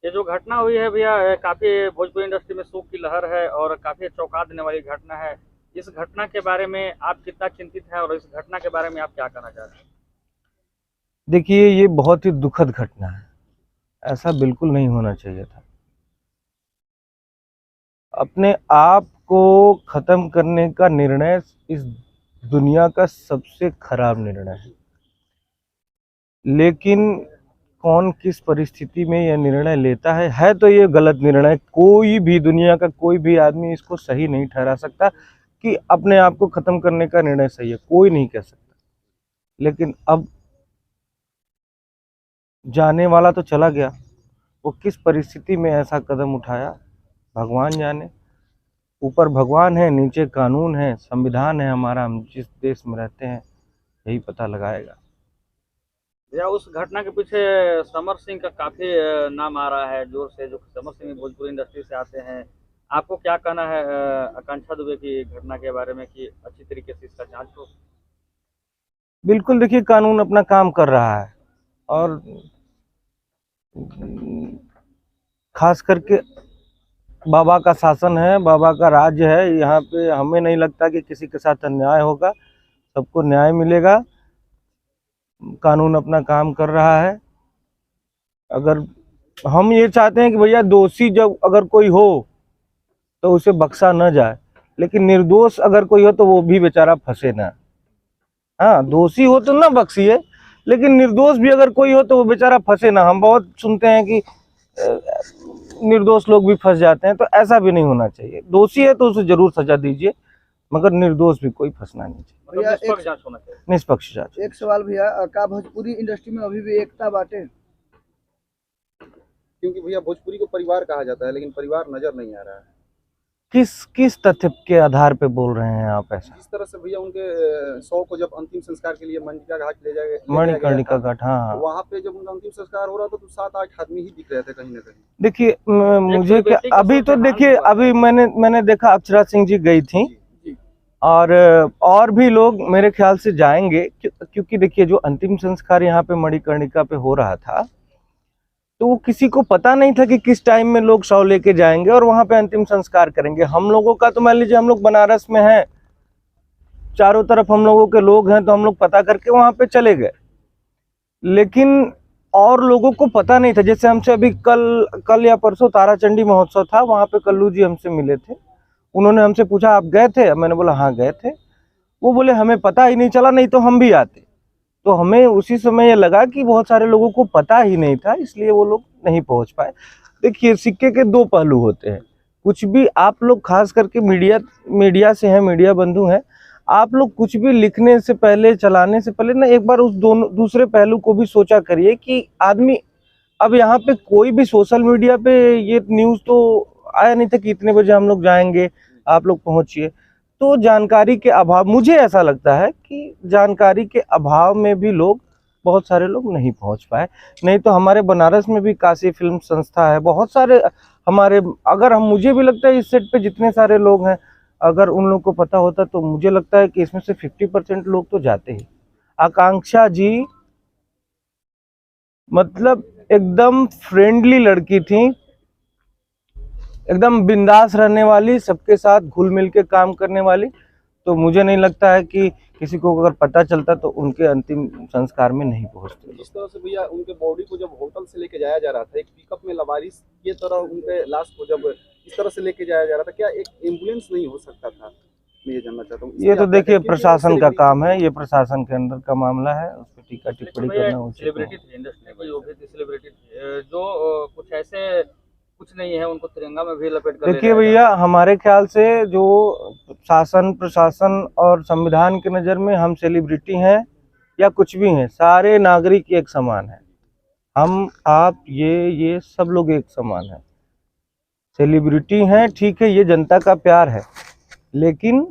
ये जो घटना हुई है भैया, काफ़ी भोजपुरी इंडस्ट्री में शोक की लहर है और काफ़ी चौंका देने वाली घटना है। इस घटना के बारे में आप कितना चिंतित हैं और इस घटना के बारे में आप क्या कहना चाहते हैं? देखिए, ये बहुत ही दुखद घटना है। ऐसा बिल्कुल नहीं होना चाहिए था। अपने आप को खत्म करने का निर्णय इस दुनिया का सबसे खराब निर्णय है। लेकिन कौन किस परिस्थिति में यह निर्णय लेता है तो ये गलत निर्णय। कोई भी, दुनिया का कोई भी आदमी इसको सही नहीं ठहरा सकता कि अपने आप को खत्म करने का निर्णय सही है। कोई नहीं कह सकता। लेकिन अब जाने वाला तो चला गया। वो किस परिस्थिति में ऐसा कदम उठाया, भगवान जाने। ऊपर भगवान है, नीचे कानून है, संविधान है हमारा। हम जिस देश में रहते हैं यही पता लगाएगा। भैया, उस घटना के पीछे समर सिंह का काफ़ी नाम आ रहा है जोर से, जो समर सिंह भी भोजपुरी इंडस्ट्री से आते हैं। आपको क्या कहना है आकांक्षा दुबे की घटना के बारे में कि अच्छी तरीके से इसका जाँच हो? बिल्कुल, देखिए, कानून अपना काम कर रहा है और खास करके बाबा का शासन है, बाबा का राज्य है। यहाँ पे हमें नहीं लगता कि किसी के साथ अन्याय होगा। सबको न्याय मिलेगा। कानून अपना काम कर रहा है। अगर हम ये चाहते हैं कि भैया, दोषी जब अगर कोई हो तो उसे बख्शा न जाए, लेकिन निर्दोष अगर कोई हो तो वो भी बेचारा फंसे ना। हाँ, दोषी हो तो ना बख्शिए, लेकिन निर्दोष भी अगर कोई हो तो वो बेचारा फंसे ना। हम बहुत सुनते हैं कि निर्दोष लोग भी फंस जाते हैं, तो ऐसा भी नहीं होना चाहिए। दोषी है तो उसे जरूर सजा दीजिए, मगर निर्दोष भी कोई फंसना नहीं चाहिए। मतलब भैया निष्पक्ष जाँच होना चाहिए। निष्पक्ष जांच। एक सवाल भैया, का भोजपुरी इंडस्ट्री में अभी भी एकता बाटे? क्योंकि भैया भोजपुरी को परिवार कहा जाता है, लेकिन परिवार नजर नहीं आ रहा है। किस किस तथ्य के आधार पे बोल रहे हैं आप ऐसा? जिस तरह से भैया उनके शव को जब अंतिम संस्कार के लिए मणिकर्णिका घाट ले जाया मणिकर्णिका गया था, घाट, हाँ हाँ। वहाँ पे जब उनका अंतिम संस्कार हो रहा था तो 7-8 आदमी ही दिख रहे थे कहीं ना कहीं। देखिए, मुझे क्या, सेलिब्रिटी का अभी शो तो देहांत देखिए, हुआ है। अभी मैंने देखा अक्षरा सिंह जी गई थी। जी। और भी लोग मेरे ख्याल से जाएंगे, क्योंकि देखिए, जो अंतिम संस्कार यहाँ पे मणिकर्णिका पे हो रहा था, तो वो किसी को पता नहीं था कि किस टाइम में लोग शव लेके जाएंगे और वहां पे अंतिम संस्कार करेंगे। हम लोगों का तो मान लीजिए, हम लोग बनारस में हैं, चारों तरफ हम लोगों के लोग हैं, तो हम लोग पता करके वहां पे चले गए। लेकिन और लोगों को पता नहीं था। जैसे हमसे अभी कल या परसों ताराचंडी महोत्सव था, वहां पे कल्लू जी हमसे मिले थे। उन्होंने हमसे पूछा, आप गए थे? मैंने बोला हाँ गए थे। वो बोले, हमें पता ही नहीं चला, नहीं तो हम भी आते। तो हमें उसी समय ये लगा कि बहुत सारे लोगों को पता ही नहीं था, इसलिए वो लोग नहीं पहुंच पाए। देखिए, सिक्के के दो पहलू होते हैं। कुछ भी आप लोग, खास करके मीडिया से हैं, मीडिया बंधु हैं, आप लोग कुछ भी लिखने से पहले, चलाने से पहले ना, एक बार उस दोनों दूसरे पहलू को भी सोचा करिए कि आदमी, अब यहाँ पे कोई भी सोशल मीडिया पे ये न्यूज़ तो आया नहीं था कि इतने बजे हम लोग जाएंगे, आप लोग पहुंचिए। तो जानकारी के अभाव, मुझे ऐसा लगता है कि जानकारी के अभाव में भी लोग, बहुत सारे लोग नहीं पहुंच पाए। नहीं तो हमारे बनारस में भी काशी फिल्म संस्था है, बहुत सारे हमारे, अगर हम, मुझे भी लगता है इस सेट पे जितने सारे लोग हैं, अगर उन लोग को पता होता तो मुझे लगता है कि इसमें से 50% लोग तो जाते ही। आकांक्षा जी मतलब एकदम फ्रेंडली लड़की थी, एकदम बिंदास रहने वाली, सबके साथ घुल मिल के काम करने वाली। तो मुझे नहीं लगता है कि किसी को अगर पता चलता तो उनके अंतिम संस्कार में नहीं पहुंचते। जिस तरह से भैया उनके बॉडी को जब होटल से लेके जाया जा रहा था, एक पिकअप में लवारिस ये तरह उनके लाश को जब इस तरह से लेके जाया जा रहा था, क्या एक एम्बुलेंस नहीं हो सकता था? मैं ये जानना चाहता हूँ। ये तो देखिए, प्रशासन का काम है, ये प्रशासन के अंदर का मामला है, उस पर टीका टिप्पणी करना उचित सेलिब्रिटी नहीं। थे इंडस्ट्री में, वो भी थी सेलिब्रिटी थी, जो कुछ ऐसे कुछ नहीं है, उनको तिरंगा में भी लपेट कर ले देखिए जाया जा भैया, हमारे ख्याल से जो शासन, प्रशासन और संविधान की नज़र में हम सेलिब्रिटी हैं या कुछ भी हैं, सारे नागरिक एक समान हैं। हम, आप, ये सब लोग एक समान हैं। सेलिब्रिटी हैं, ठीक है, ये जनता का प्यार है, लेकिन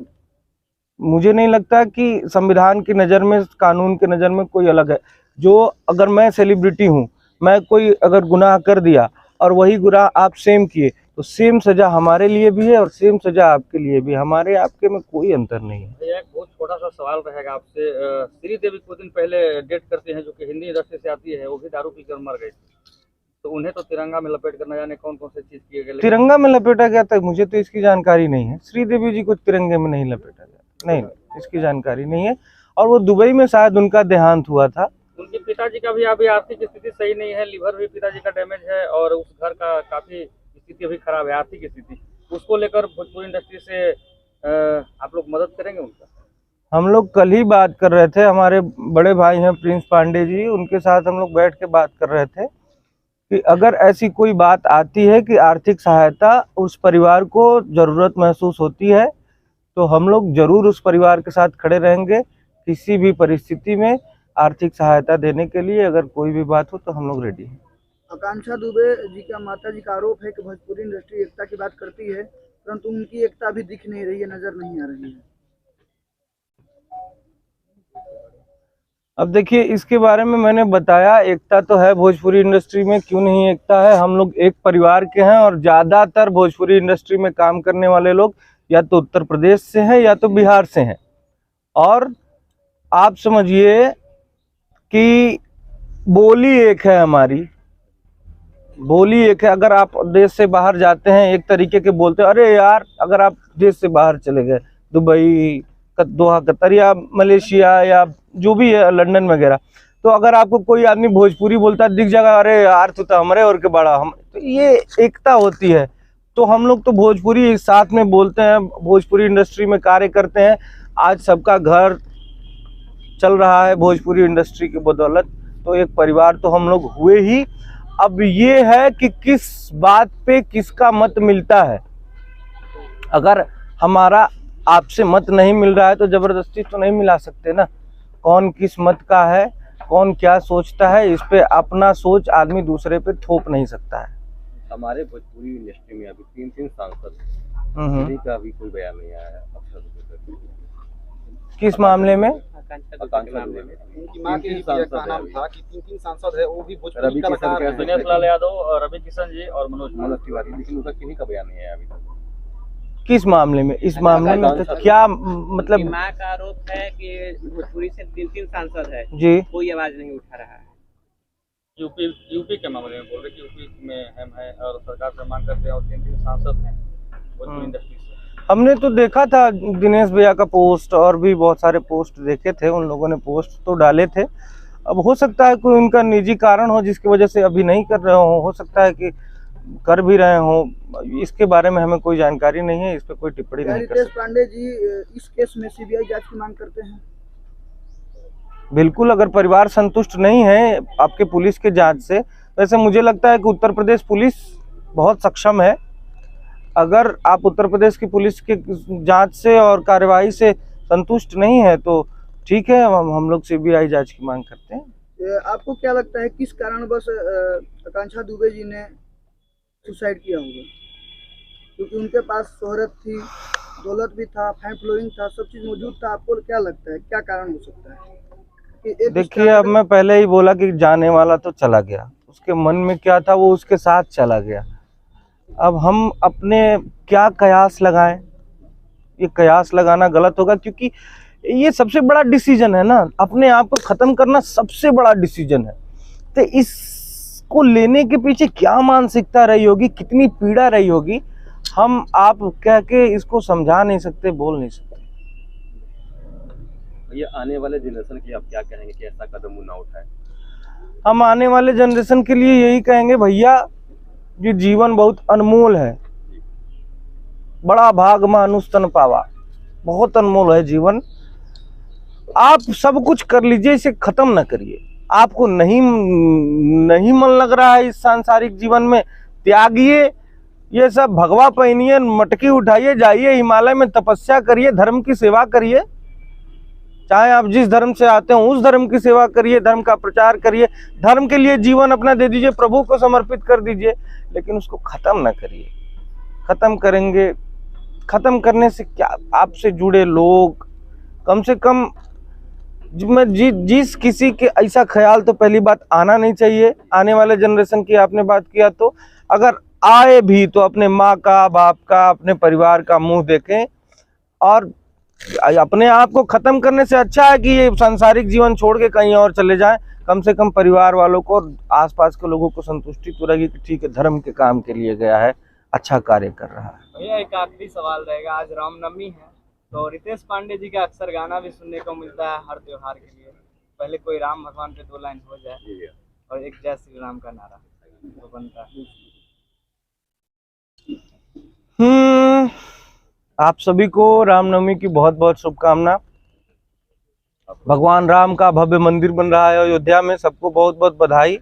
मुझे नहीं लगता कि संविधान की नज़र में, कानून की नज़र में कोई अलग है। जो, अगर मैं सेलिब्रिटी हूँ, मैं कोई अगर गुनाह कर दिया और वही गुनाह आप सेम किए, तो सेम सज़ा हमारे लिए भी है और सेम सज़ा आपके लिए भी। हमारे आपके में कोई अंतर नहीं है। भैया, एक बहुत छोटा सा सवाल रहेगा आपसे। श्रीदेवी कुछ दिन पहले डेट करते हैं, जो कि हिंदी इंडस्ट्री से आती है, वो भी दारू पीकर मर गई थी। तो उन्हें तो तिरंगा में लपेट कर न जाने कौन कौन से चीज किए गए, तिरंगा में लपेटा गया था, मुझे तो इसकी जानकारी नहीं है। श्रीदेवी जी को तिरंगे में नहीं लपेटा गया, नहीं, इसकी जानकारी नहीं है। और वो दुबई में शायद उनका देहांत हुआ था। उनके पिताजी का भी अभी आर्थिक स्थिति सही नहीं है, लिवर भी पिताजी का डैमेज है और उस घर का काफी स्थिति अभी खराब है, आर्थिक स्थिति। उसको लेकर भोजपुरी इंडस्ट्री से आप लोग मदद करेंगे उनका? हम लोग कल ही बात कर रहे थे, हमारे बड़े भाई हैं प्रिंस पांडे जी, उनके साथ हम लोग बैठ के बात कर रहे थे कि अगर ऐसी कोई बात आती है कि आर्थिक सहायता उस परिवार को जरूरत महसूस होती है तो हम लोग जरूर उस परिवार के साथ खड़े रहेंगे। किसी भी परिस्थिति में आर्थिक सहायता देने के लिए अगर कोई भी बात हो तो हम लोग रेडी हैं। आकांक्षा दुबे जी का माता जी का आरोप है कि भोजपुरी इंडस्ट्री एकता की बात करती है, परंतु उनकी एकता अभी दिख नहीं रही है, नजर नहीं आ रही है। अब देखिए, इसके बारे में मैंने बताया, एकता तो है भोजपुरी इंडस्ट्री में, क्यों नहीं एकता है। हम लोग एक परिवार के हैं और ज़्यादातर भोजपुरी इंडस्ट्री में काम करने वाले लोग या तो उत्तर प्रदेश से हैं या तो बिहार से हैं। और आप समझिए कि बोली एक है, हमारी बोली एक है। अगर आप देश से बाहर जाते हैं एक तरीके के बोलते हैं, अरे यार, अगर आप देश से बाहर चले गए दुबई, दोहा, कतर या मलेशिया या जो भी है, लंदन वगैरह, तो अगर आपको कोई आदमी भोजपुरी बोलता है दिख जाएगा, अरे यार तू तो हमारे और के बड़ा हम, तो ये एकता होती है। तो हम लोग तो भोजपुरी साथ में बोलते हैं, भोजपुरी इंडस्ट्री में कार्य करते हैं। आज सबका घर चल रहा है भोजपुरी इंडस्ट्री की बदौलत, तो एक परिवार तो हम लोग हुए ही। अब ये है कि किस बात पे किसका मत मिलता है। अगर हमारा आपसे मत नहीं मिल रहा है तो जबरदस्ती तो नहीं मिला सकते ना। कौन किस मत का है, कौन क्या सोचता है, इस पे अपना सोच आदमी दूसरे पे थोप नहीं सकता है। हमारे भोजपुरी इंडस्ट्री में अभी 3 सांसद हैं, किसी का भी कोई बयान नहीं आया है। किस मामले में? आकांक्षा दुबे में उनकी मां के ही का नाम था कि 3 सांसद है, वो भी भोजपुरी रवि कलाकार हैं। दिनेश लाल यादव और रवि किशन जी और मनोज तिवारी, लेकिन उनका किन्हीं का बयान नहीं आया अभी तक। किस मामले में? इस मामले में तो क्या मतलब? मां का आरोप है कि भोजपुरी से 3 सांसद है जी, कोई आवाज नहीं उठा रहा है। यूपी के मामले में बोल रहे कि यूपी में हम है और सरकार से मांग करते हैं और 3 सांसद हैं भोजपुरी इंडस्ट्री से। हमने तो देखा था दिनेश भैया का पोस्ट, और भी बहुत सारे पोस्ट देखे थे, उन लोगों ने पोस्ट तो डाले थे। अब हो सकता है कोई उनका निजी कारण हो जिसकी वजह से अभी नहीं कर रहे हो सकता है कि कर भी रहे हो। इसके बारे में हमें कोई जानकारी नहीं है, इस पे कोई टिप्पणी नहीं कर रितेश सकते। पांडे जी इस केस में सीबीआई जांच की मांग करते हैं? बिल्कुल, अगर परिवार संतुष्ट नहीं है आपके पुलिस के जांच से, वैसे मुझे लगता है कि उत्तर प्रदेश पुलिस बहुत सक्षम है। अगर आप उत्तर प्रदेश की पुलिस के जांच से और कार्यवाही से संतुष्ट नहीं है तो ठीक है, हम लोग सीबीआई जांच की मांग करते हैं। आपको क्या लगता है किस कारणवश आकांक्षा दुबे जी ने सुसाइड किया होगा? क्योंकि उनके पास शोहरत थी, दौलत भी था, फैन फॉलोइंग था, सब चीज मौजूद था। आपको क्या लगता है क्या कारण हो सकता है? देखिए, अब मैं पहले ही बोला कि जाने वाला तो चला गया, उसके मन में क्या था वो उसके साथ चला गया। अब हम अपने क्या कयास लगाएं? ये कयास लगाना गलत होगा, क्योंकि ये सबसे बड़ा डिसीजन है ना, अपने आप को खत्म करना सबसे बड़ा डिसीजन है। तो इसको लेने के पीछे क्या मानसिकता रही होगी, कितनी पीड़ा रही होगी, हम आप कह के इसको समझा नहीं सकते, बोल नहीं सकते। ये आने वाले जनरेशन की आप क्या कहेंगे कि ऐसा कदम वो ना उठाए? हम आने वाले जनरेशन के लिए यही कहेंगे, भैया ये जीवन बहुत अनमोल है, बड़ा भाग मानुष तन पावा, बहुत अनमोल है जीवन। आप सब कुछ कर लीजिए, इसे खत्म ना करिए। आपको नहीं मन लग रहा है इस सांसारिक जीवन में, त्यागिए ये सब, भगवा पहनिए, मटकी उठाइए, जाइए हिमालय में तपस्या करिए, धर्म की सेवा करिए। चाहे आप जिस धर्म से आते हो उस धर्म की सेवा करिए, धर्म का प्रचार करिए, धर्म के लिए जीवन अपना दे दीजिए, प्रभु को समर्पित कर दीजिए, लेकिन उसको खत्म ना करिए। खत्म करेंगे, खत्म करने से क्या, आपसे जुड़े लोग कम से कम जिस किसी के ऐसा ख्याल तो पहली बात आना नहीं चाहिए। आने वाले जनरेशन की आपने बात किया, तो अगर आए भी तो अपने माँ का, बाप का, अपने परिवार का मुंह देखें। और अपने आप को खत्म करने से अच्छा है कि ये सांसारिक जीवन छोड़ के कहीं और चले जाएं, कम से कम परिवार वालों को और आसपास के लोगों को संतुष्टि तो रहेगी कि ठीक है, धर्म के काम के लिए गया है, अच्छा कार्य कर रहा है। भैया एक आखिरी सवाल रहेगा, आज रामनवमी है तो रितेश पांडे जी का अक्सर गाना भी सुनने को मिलता है हर त्योहार के लिए। पहले कोई राम भगवान पे 2 लाइन हो जाए और एक जय श्री राम का नारा तो बनता है। आप सभी को रामनवमी की बहुत बहुत शुभकामना। भगवान राम का भव्य मंदिर बन रहा है अयोध्या में, सबको बहुत बहुत बधाई।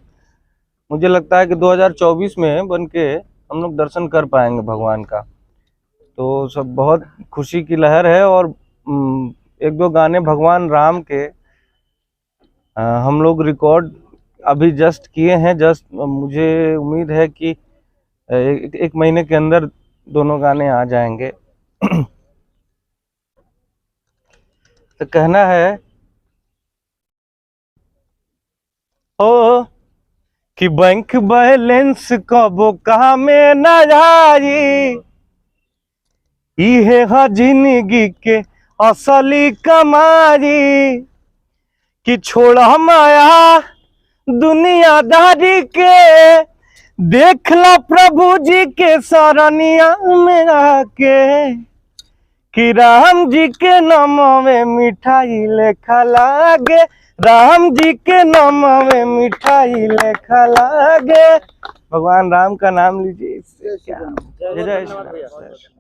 मुझे लगता है कि 2024 में बन के हम लोग दर्शन कर पाएंगे भगवान का, तो सब बहुत खुशी की लहर है। और 1-2 गाने भगवान राम के हम लोग रिकॉर्ड अभी जस्ट किए हैं। मुझे उम्मीद है कि एक महीने के अंदर दोनों गाने आ जाएंगे। तो कहना है ओ कि बैंक बैलेंस कबो काम में न आई, इहे है जिंदगी के असली कमाई। कि छोड़ा माया दुनियादारी के, देखला प्रभु जी के सरनिया में आके। कि राम जी के नाम में मिठाई लेखा लागे, राम जी के नाम में मिठाई लेखा लागे। भगवान राम का नाम लीजिए, इससे क्या। जय जय श्री राम।